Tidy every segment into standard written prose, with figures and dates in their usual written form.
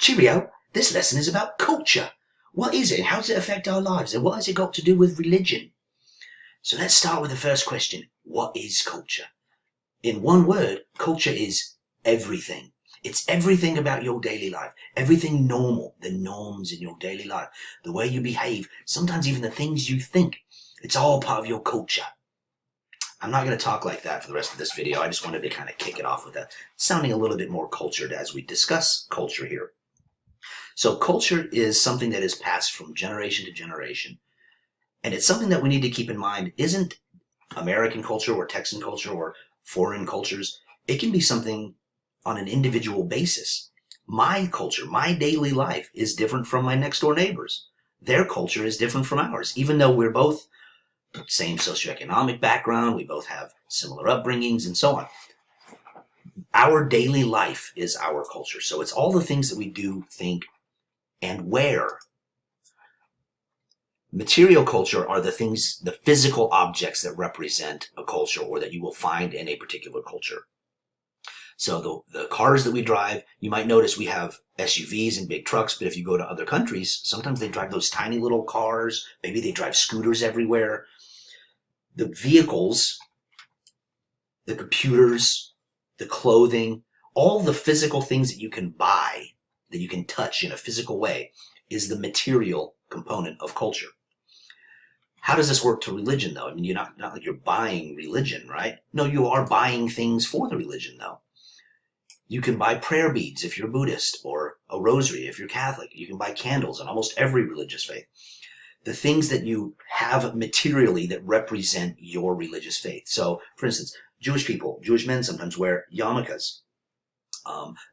Cheerio! This lesson is about culture. What is it and how does it affect our lives and what has it got to do with religion? So let's start with the first question. What is culture? In one word, culture is everything. It's everything about your daily life. Everything normal, the norms in your daily life, the way you behave, sometimes even the things you think. It's all part of your culture. I'm not going to talk like that for the rest of this video. I just wanted to kind of kick it off with that, sounding a little bit more cultured as we discuss culture here. So culture is something that is passed from generation to generation. And it's something that we need to keep in mind isn't American culture or Texan culture or foreign cultures. It can be something on an individual basis. My culture, my daily life is different from my next door neighbors. Their culture is different from ours, even though we're both same socioeconomic background, we both have similar upbringings and so on. Our daily life is our culture. So it's all the things that we do, think, and wear. Material culture are the things, the physical objects that represent a culture or that you will find in a particular culture. So the cars that we drive, you might notice we have SUVs and big trucks, but if you go to other countries, sometimes they drive those tiny little cars. Maybe they drive scooters everywhere. The vehicles, the computers, the clothing, all the physical things that you can buy, that you can touch in a physical way, is the material component of culture. How does this work to religion, though? I mean, you're not like you're buying religion, right? No, you are buying things for the religion, though. You can buy prayer beads if you're Buddhist, or a rosary if you're Catholic. You can buy candles in almost every religious faith. The things that you have materially that represent your religious faith. So, for instance, Jewish people, Jewish men sometimes wear yarmulkes.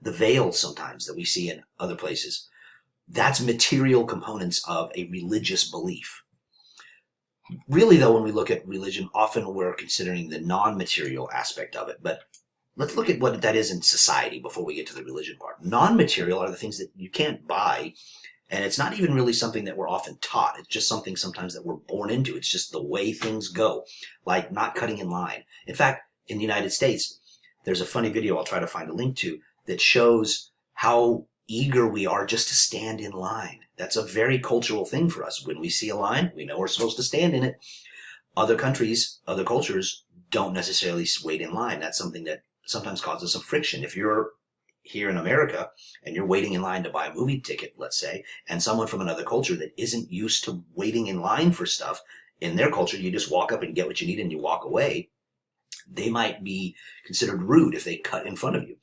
The veils sometimes that we see in other places. That's material components of a religious belief. Really, though, when we look at religion, often we're considering the non-material aspect of it. But let's look at what that is in society before we get to the religion part. Non-material are the things that you can't buy, and it's not even really something that we're often taught. It's just something sometimes that we're born into. It's just the way things go, like not cutting in line. In fact, in the United States, there's a funny video I'll try to find a link to that shows how eager we are just to stand in line. That's a very cultural thing for us. When we see a line, we know we're supposed to stand in it. Other countries, other cultures don't necessarily wait in line. That's something that sometimes causes some friction. If you're here in America and you're waiting in line to buy a movie ticket, let's say, and someone from another culture that isn't used to waiting in line for stuff, in their culture, you just walk up and get what you need and you walk away. They might be considered rude if they cut in front of you.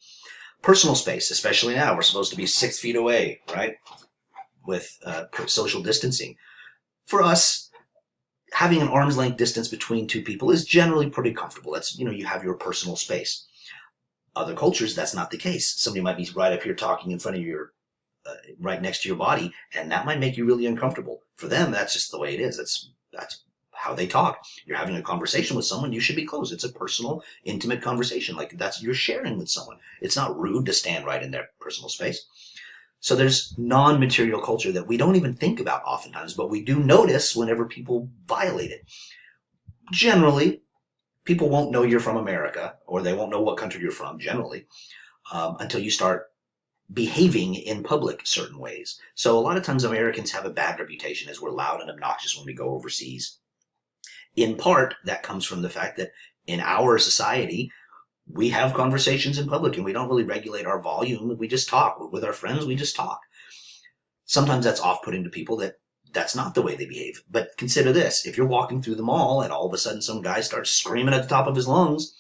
Personal space, especially now, we're supposed to be 6 feet away, right? With social distancing. For us, having an arm's length distance between two people is generally pretty comfortable. That's, you have your personal space. Other cultures, that's not the case. Somebody might be right up here talking in front of your, right next to your body, and that might make you really uncomfortable. For them, that's just the way it is. That's how they talk. You're having a conversation with someone, you should be close. It's a personal, intimate conversation. Like you're sharing with someone. It's not rude to stand right in their personal space. So there's non-material culture that we don't even think about oftentimes, but we do notice whenever people violate it. Generally, people won't know you're from America, or they won't know what country you're from, generally, until you start behaving in public certain ways. So a lot of times Americans have a bad reputation as we're loud and obnoxious when we go overseas. In part, that comes from the fact that in our society, we have conversations in public and we don't really regulate our volume. We just talk. With our friends, we just talk. Sometimes that's off-putting to people that's not the way they behave. But consider this. If you're walking through the mall and all of a sudden some guy starts screaming at the top of his lungs,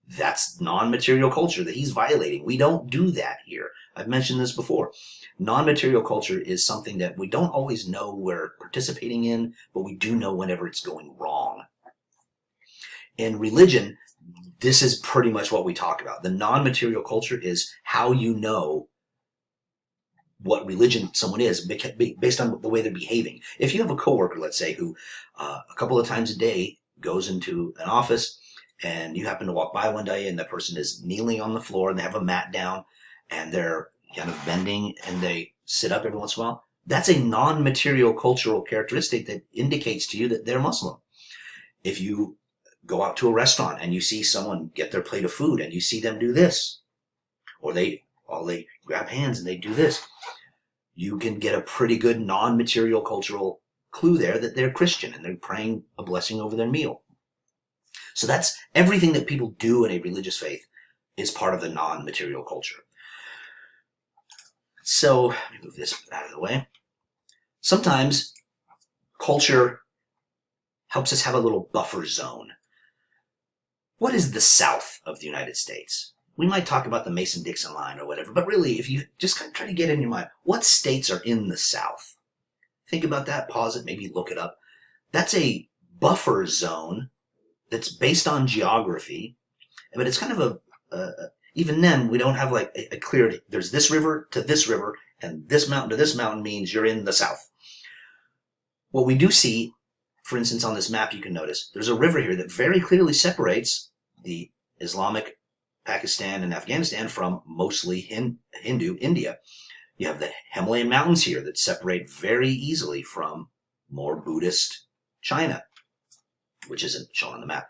that's non-material culture that he's violating. We don't do that here. I've mentioned this before. Non-material culture is something that we don't always know we're participating in, but we do know whenever it's going wrong. In religion, this is pretty much what we talk about. The non-material culture is how you know what religion someone is based on the way they're behaving. If you have a coworker, let's say, who a couple of times a day goes into an office and you happen to walk by one day and the person is kneeling on the floor and they have a mat down and they're kind of bending and they sit up every once in a while, that's a non-material cultural characteristic that indicates to you that they're Muslim. If you go out to a restaurant and you see someone get their plate of food and you see them do this, or they grab hands and they do this, you can get a pretty good non-material cultural clue there that they're Christian and they're praying a blessing over their meal. So that's everything that people do in a religious faith is part of the non-material culture. So let me move this out of the way. Sometimes culture helps us have a little buffer zone. What is the South of the United States? We might talk about the Mason-Dixon line or whatever, but really, if you just kind of try to get in your mind, what states are in the South? Think about that, pause it, maybe look it up. That's a buffer zone that's based on geography, but it's kind of even then, we don't have like a clear, there's this river to this river, and this mountain to this mountain means you're in the South. What we do see, for instance, on this map, you can notice there's a river here that very clearly separates the Islamic Pakistan and Afghanistan from mostly Hindu India. You have the Himalayan mountains here that separate very easily from more Buddhist China, which isn't shown on the map.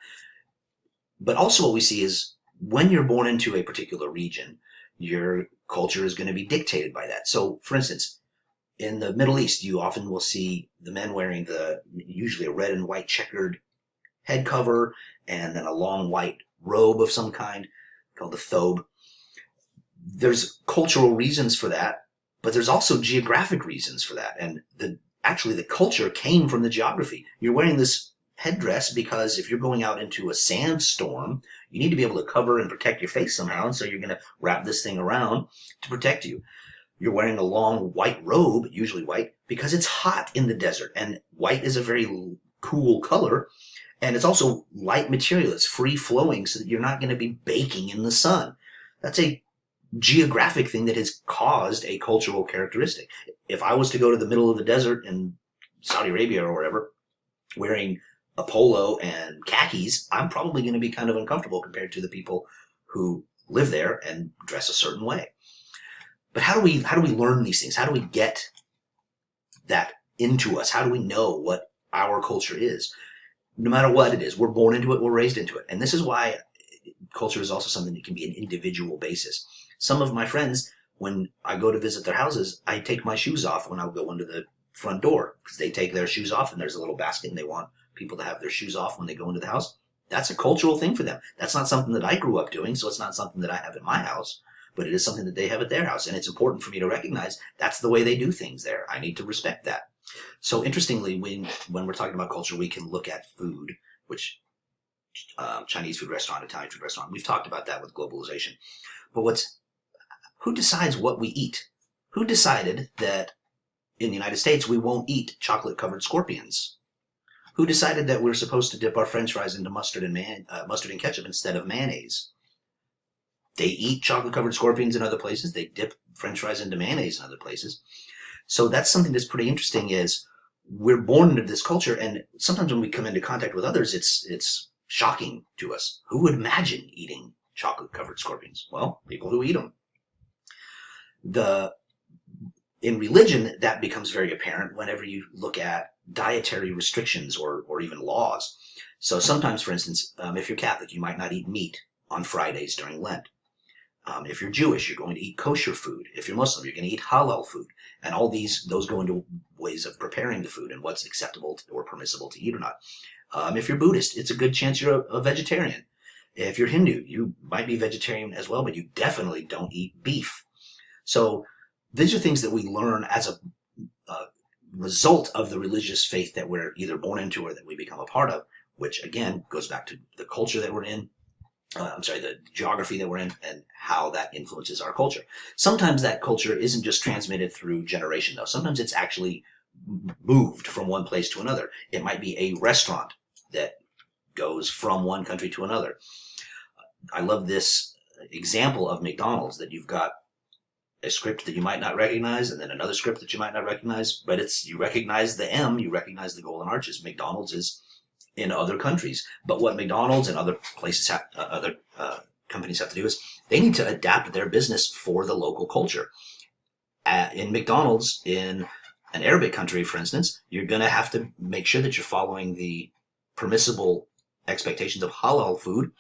But also what we see is when you're born into a particular region, your culture is going to be dictated by that. So, for instance, in the Middle East, you often will see the men wearing usually a red and white checkered head cover and then a long white robe of some kind called the thobe. There's cultural reasons for that, but there's also geographic reasons for that. And actually the culture came from the geography. You're wearing this headdress because if you're going out into a sandstorm, you need to be able to cover and protect your face somehow. And so you're going to wrap this thing around to protect you. You're wearing a long white robe, usually white, because it's hot in the desert. And white is a very cool color. And it's also light material. It's free flowing so that you're not going to be baking in the sun. That's a geographic thing that has caused a cultural characteristic. If I was to go to the middle of the desert in Saudi Arabia or wherever, wearing a polo and khakis, I'm probably going to be kind of uncomfortable compared to the people who live there and dress a certain way. But how do we learn these things? How do we get that into us? How do we know what our culture is? No matter what it is, we're born into it, we're raised into it. And this is why culture is also something that can be an individual basis. Some of my friends, when I go to visit their houses, I take my shoes off when I go into the front door because they take their shoes off and there's a little basket and they want people to have their shoes off when they go into the house. That's a cultural thing for them. That's not something that I grew up doing, so it's not something that I have at my house, but it is something that they have at their house. And it's important for me to recognize that's the way they do things there. I need to respect that. So interestingly, when we're talking about culture, we can look at food, which Chinese food restaurant, Italian food restaurant. We've talked about that with globalization. But who decides what we eat? Who decided that in the United States we won't eat chocolate-covered scorpions? Who decided that we're supposed to dip our French fries into mustard and ketchup instead of mayonnaise? They eat chocolate-covered scorpions in other places. They dip French fries into mayonnaise in other places. So that's something that's pretty interesting is we're born into this culture, and sometimes when we come into contact with others, it's shocking to us. Who would imagine eating chocolate-covered scorpions? Well, people who eat them. In religion, that becomes very apparent whenever you look at dietary restrictions or even laws. So sometimes, for instance, if you're Catholic, you might not eat meat on Fridays during Lent. If you're Jewish, you're going to eat kosher food. If you're Muslim, you're going to eat halal food. And all those go into ways of preparing the food and what's acceptable or permissible to eat or not. If you're Buddhist, it's a good chance you're a vegetarian. If you're Hindu, you might be vegetarian as well, but you definitely don't eat beef. So these are things that we learn as a result of the religious faith that we're either born into or that we become a part of, which again goes back to the culture that we're in. The geography that we're in and how that influences our culture. Sometimes that culture isn't just transmitted through generation, though. Sometimes it's actually moved from one place to another. It might be a restaurant that goes from one country to another. I love this example of McDonald's, that you've got a script that you might not recognize and then another script that you might not recognize, but you recognize the M, you recognize the Golden Arches. McDonald's is in other countries. But what McDonald's and other places other companies have to do is they need to adapt their business for the local culture. In McDonald's, in an Arabic country, for instance, you're going to have to make sure that you're following the permissible expectations of halal food.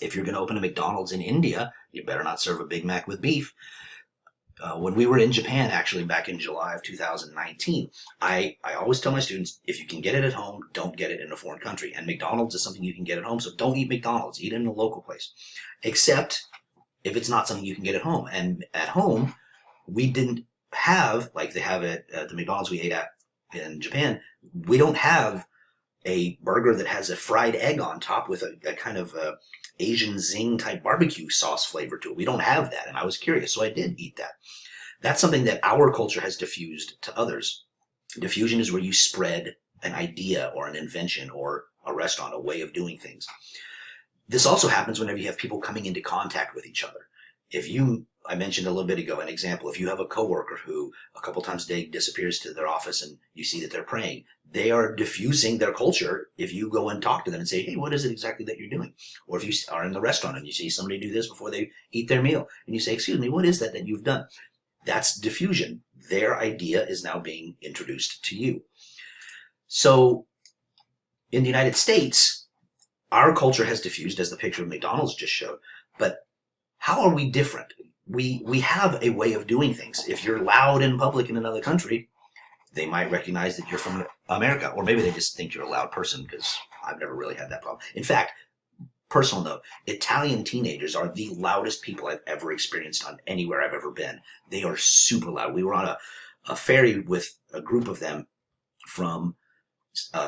If you're going to open a McDonald's in India, you better not serve a Big Mac with beef. when we were in Japan, actually back in July of 2019, I always tell my students, if you can get it at home, don't get it in a foreign country. And McDonald's is something you can get at home, so don't eat McDonald's. Eat it in a local place, except if it's not something you can get at home. And at home, we didn't have, like they have at the McDonald's we ate at in Japan, we don't have a burger that has a fried egg on top with a kind of a Asian zing type barbecue sauce flavor to it. We don't have that, and I was curious, so I did eat that. That's something that our culture has diffused to others. Diffusion is where you spread an idea or an invention or a restaurant, a way of doing things. This also happens whenever you have people coming into contact with each other. I mentioned a little bit ago an example, if you have a coworker who a couple times a day disappears to their office and you see that they're praying, they are diffusing their culture if you go and talk to them and say, hey, what is it exactly that you're doing? Or if you are in the restaurant and you see somebody do this before they eat their meal and you say, excuse me, what is that you've done? That's diffusion. Their idea is now being introduced to you. So in the United States, our culture has diffused, as the picture of McDonald's just showed, but how are we different? We have a way of doing things. If you're loud in public in another country, they might recognize that you're from America, or maybe they just think you're a loud person, because I've never really had that problem. In fact, personal note, Italian teenagers are the loudest people I've ever experienced on anywhere I've ever been. They are super loud. We were on a ferry with a group of them from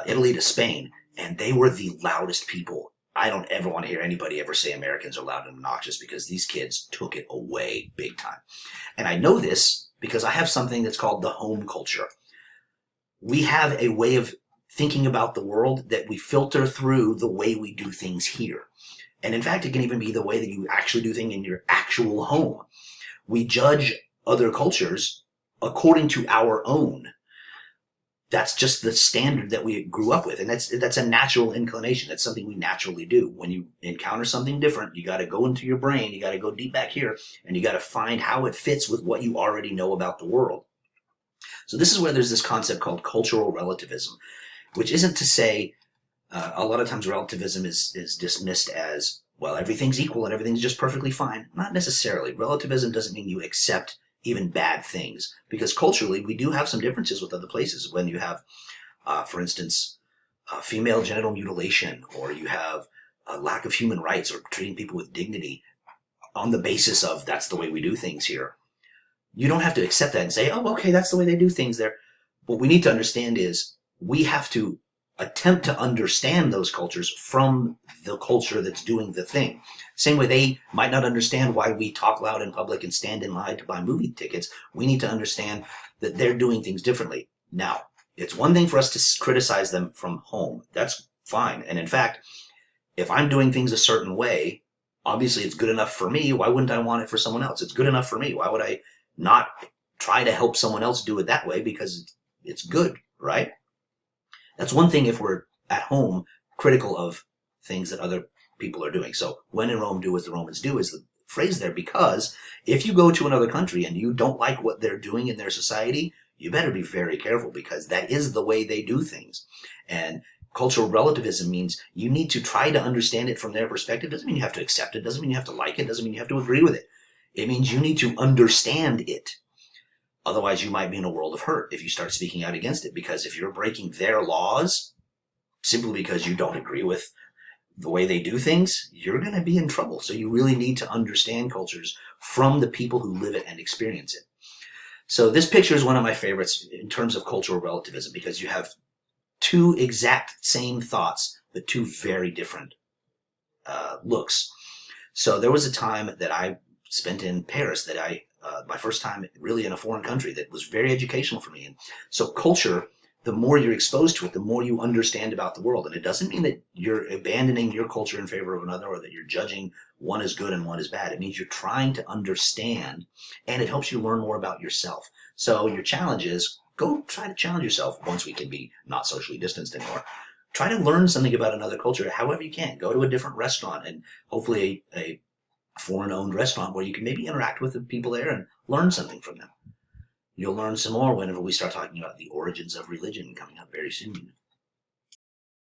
Italy to Spain, and they were the loudest people. I don't ever want to hear anybody ever say Americans are loud and obnoxious, because these kids took it away big time. And I know this because I have something that's called the home culture. We have a way of thinking about the world that we filter through the way we do things here. And in fact, it can even be the way that you actually do things in your actual home. We judge other cultures according to our own. That's just the standard that we grew up with. And that's a natural inclination. That's something we naturally do. When you encounter something different, you got to go into your brain, you got to go deep back here, and you got to find how it fits with what you already know about the world. So this is where there's this concept called cultural relativism, which isn't to say, a lot of times relativism is dismissed as, well, everything's equal and everything's just perfectly fine. Not necessarily. Relativism doesn't mean you accept even bad things, because culturally we do have some differences with other places. When you have, for instance, female genital mutilation, or you have a lack of human rights, or treating people with dignity on the basis of that's the way we do things here. You don't have to accept that and say, oh, okay, that's the way they do things there. What we need to understand is we have to attempt to understand those cultures from the culture that's doing the thing. Same way they might not understand why we talk loud in public and stand in line to buy movie tickets. We need to understand that they're doing things differently. Now, it's one thing for us to criticize them from home. That's fine. And in fact, if I'm doing things a certain way, obviously it's good enough for me. Why wouldn't I want it for someone else? It's good enough for me. Why would I not try to help someone else do it that way? Because it's good, right? That's one thing if we're at home critical of things that other people are doing. So when in Rome, do as the Romans do is the phrase there, because if you go to another country and you don't like what they're doing in their society, you better be very careful, because that is the way they do things. And cultural relativism means you need to try to understand it from their perspective. Doesn't mean you have to accept it. Doesn't mean you have to like it. Doesn't mean you have to agree with it. It means you need to understand it. Otherwise, you might be in a world of hurt if you start speaking out against it, because if you're breaking their laws simply because you don't agree with the way they do things, you're going to be in trouble. So you really need to understand cultures from the people who live it and experience it. So this picture is one of my favorites in terms of cultural relativism, because you have two exact same thoughts, but two very different looks. So there was a time that I spent in Paris that my first time really in a foreign country, that was very educational for me. And so culture, the more you're exposed to it, the more you understand about the world. And it doesn't mean that you're abandoning your culture in favor of another, or that you're judging one as good and one as bad. It means you're trying to understand, and it helps you learn more about yourself. So your challenge is, go try to challenge yourself once we can be not socially distanced anymore. Try to learn something about another culture however you can. Go to a different restaurant, and hopefully a foreign-owned restaurant where you can maybe interact with the people there and learn something from them. You'll learn some more whenever we start talking about the origins of religion coming up very soon.